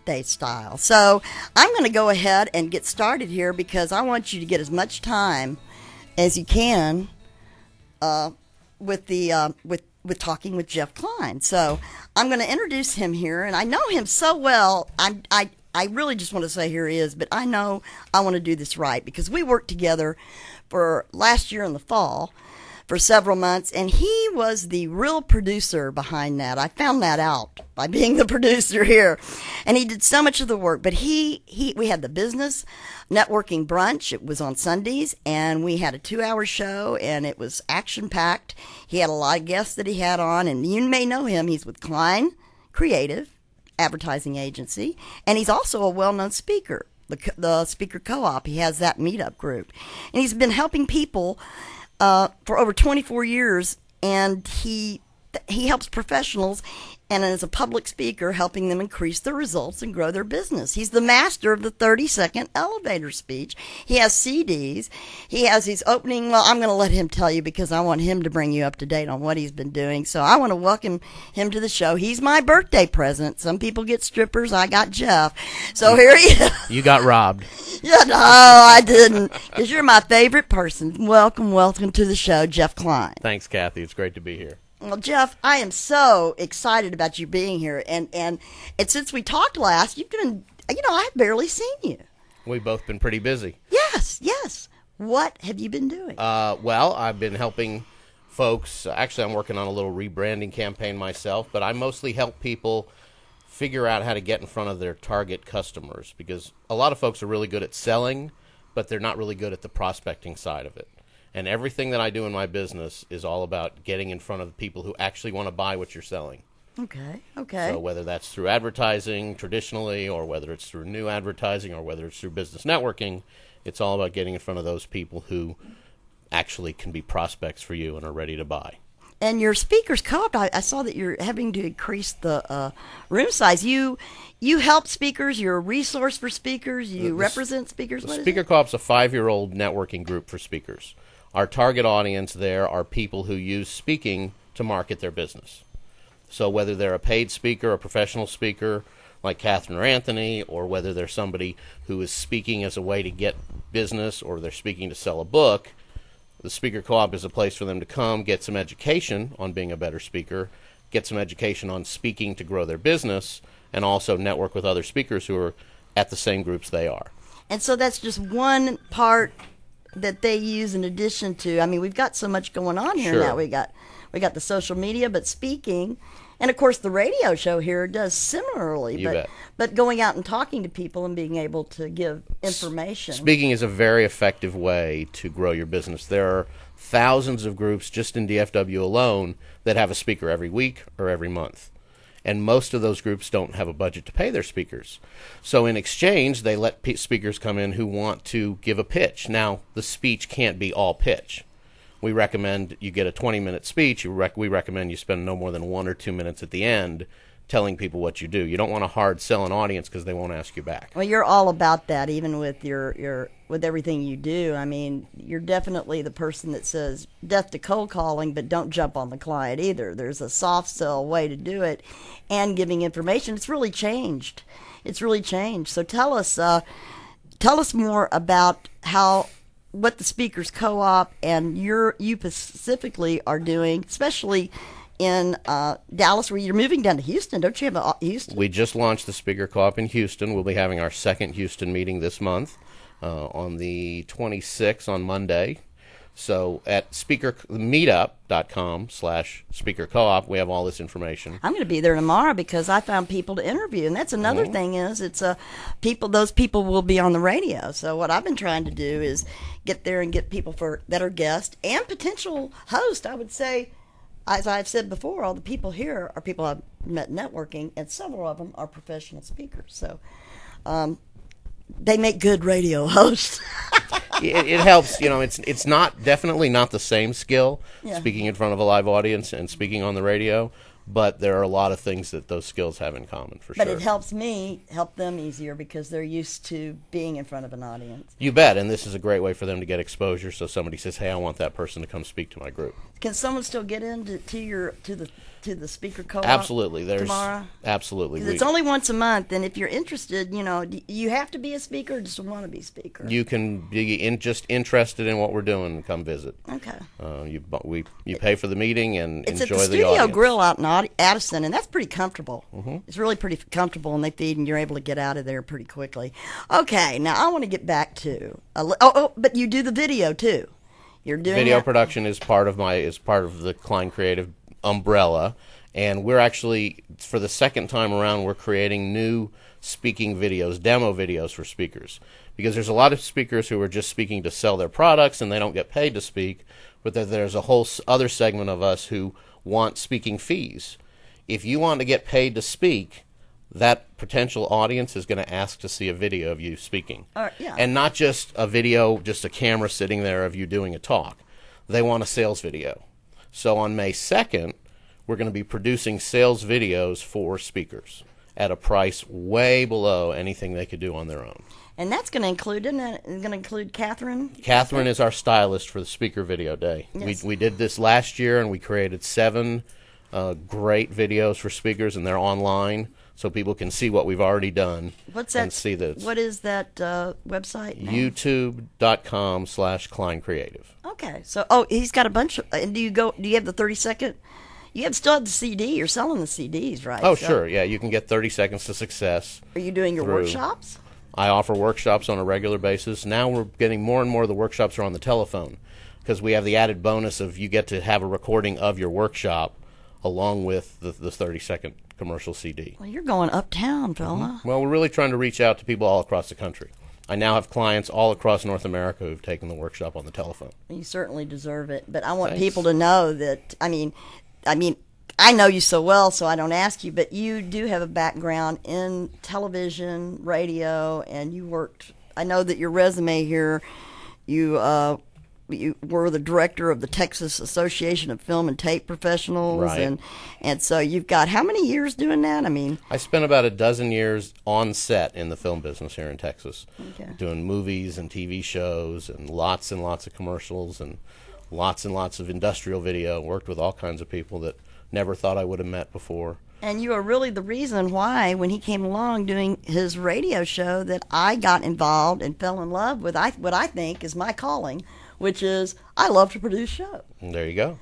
birthday style. So I'm going to go ahead and get started here because I want you to get as much time as you can with talking with Jeff Klein. So I'm going to introduce him here, and I know him so well. I really just want to say here he is, but I know I want to do this right because we worked together for last year in the fall for several months, and he was the real producer behind that. I found that out by being the producer here, and he did so much of the work. But we had the business networking brunch. It was on Sundays, and we had a 2-hour show, and it was action-packed. He had a lot of guests that he had on, and you may know him. He's with Klein Creative Advertising Agency, and he's also a well-known speaker, the Speaker Co-op. He has that meetup group, and he's been helping people for over 24 years, and he helps professionals, and as a public speaker, helping them increase their results and grow their business. He's the master of the 30-second elevator speech. He has CDs. He has his opening. Well, I'm going to let him tell you because I want him to bring you up to date on what he's been doing. So I want to welcome him to the show. He's my birthday present. Some people get strippers. I got Jeff. So here he is. You got robbed. Yeah, no, I didn't. Because you're my favorite person. Welcome to the show, Jeff Klein. Thanks, Kathy. It's great to be here. Well, Jeff, I am so excited about you being here, and since we talked last, you've been, I've barely seen you. We've both been pretty busy. Yes. What have you been doing? Well, I've been helping folks. Actually, I'm working on a little rebranding campaign myself, but I mostly help people figure out how to get in front of their target customers, because a lot of folks are really good at selling, but they're not really good at the prospecting side of it. And everything that I do in my business is all about getting in front of the people who actually want to buy what you're selling. Okay. So whether that's through advertising traditionally, or whether it's through new advertising, or whether it's through business networking, it's all about getting in front of those people who actually can be prospects for you and are ready to buy. And your speakers co-op, I saw that you're having to increase the room size. You help speakers. You're a resource for speakers. You represent speakers. The Speaker Co-op's a 5-year-old networking group for speakers. Our target audience there are people who use speaking to market their business. So whether they're a paid speaker, a professional speaker like Catherine or Anthony, or whether they're somebody who is speaking as a way to get business, or they're speaking to sell a book, the Speaker Co-op is a place for them to come, get some education on being a better speaker, get some education on speaking to grow their business, and also network with other speakers who are at the same groups they are. And so that's just one part that they use in addition to, we've got so much going on here now. We got the social media, but speaking, and of course the radio show here does similarly. You bet. But going out and talking to people and being able to give information. Speaking is a very effective way to grow your business. There are thousands of groups just in DFW alone that have a speaker every week or every month. And most of those groups don't have a budget to pay their speakers. So in exchange, they let speakers come in who want to give a pitch. Now, the speech can't be all pitch. We recommend you get a 20-minute speech. We recommend you spend no more than 1 or 2 minutes at the end telling people what you do. You don't want to hard sell an audience because they won't ask you back. Well, you're all about that, even with with everything you do. You're definitely the person that says death to cold calling, but don't jump on the client either. There's a soft sell way to do it, and giving information. It's really changed. So tell us more about what the Speakers Co-op and you specifically are doing, especially in Dallas, where you're moving down to Houston. Don't you have a Houston? We just launched the Speaker Co-op in Houston. We'll be having our second Houston meeting this month on the 26th on Monday. So at meetup.com/Speaker Co-op, we have all this information. I'm going to be there tomorrow because I found people to interview, and that's another thing is those people will be on the radio. So what I've been trying to do is get there and get people that are guests and potential hosts. I would say, as I've said before, all the people here are people I've met networking, and several of them are professional speakers. So they make good radio hosts. It helps, it's definitely not the same skill, speaking in front of a live audience and speaking on the radio, but there are a lot of things that those skills have in common, for sure. But it helps me help them easier because they're used to being in front of an audience. You bet, and this is a great way for them to get exposure, so somebody says, hey, I want that person to come speak to my group. Can someone still get into to the speaker co-op? Absolutely. Tomorrow? Absolutely. 'Cause it's only once a month, and if you're interested, you have to be a speaker or just a wannabe speaker? You can be just interested in what we're doing and come visit. Okay. You pay for the meeting and It's enjoy at the the Studio audience. Grill out in Addison, and that's pretty comfortable. Mm-hmm. It's really pretty comfortable, and they feed, and you're able to get out of there pretty quickly. Okay, now I want to get back to but you do the video too. You're doing Video that? production is part of the Klein Creative umbrella, and we're actually, for the second time around, we're creating new speaking videos, demo videos for speakers, because there's a lot of speakers who are just speaking to sell their products and they don't get paid to speak, but there's a whole other segment of us who want speaking fees. If you want to get paid to speak, that potential audience is going to ask to see a video of you speaking. Yeah. And not just a video, just a camera sitting there of you doing a talk. They want a sales video. So on May 2nd, we're going to be producing sales videos for speakers at a price way below anything they could do on their own. And that's going to include, isn't it? It's going to include Catherine? Catherine is our stylist for the Speaker Video Day. Yes. We did this last year, and we created 7 great videos for speakers, and they're online, so people can see what we've already done. What's that? And see that. What is that website name? YouTube.com/Klein Creative. Okay. So, he's got a bunch of, and do you have the 30-second? You still have the CD. You're selling the CDs, right? Oh, sure. Yeah, you can get 30 Seconds to Success. Are you doing your workshops? I offer workshops on a regular basis. Now we're getting more and more of the workshops are on the telephone, because we have the added bonus of you get to have a recording of your workshop along with the 30-second commercial CD. Well, you're going uptown, fella. Mm-hmm. Well, we're really trying to reach out to people all across the country. I now have clients all across North America who've taken the workshop on the telephone. You certainly deserve it, but I want Thanks. people to know that, I mean, I know you so well, so I don't ask you, but you do have a background in television, radio, and you worked, I know that your resume here, you were the director of the Texas Association of Film and Tape Professionals, Right. and so you've got how many years doing that? I mean, I spent about a dozen years on set in the film business here in Texas, doing movies and TV shows and lots of commercials and lots of industrial video. Worked with all kinds of people that never thought I would have met before. and you are really the reason why, when he came along doing his radio show, that I got involved and fell in love with what I think is my calling, which is I love to produce shows. And there you go.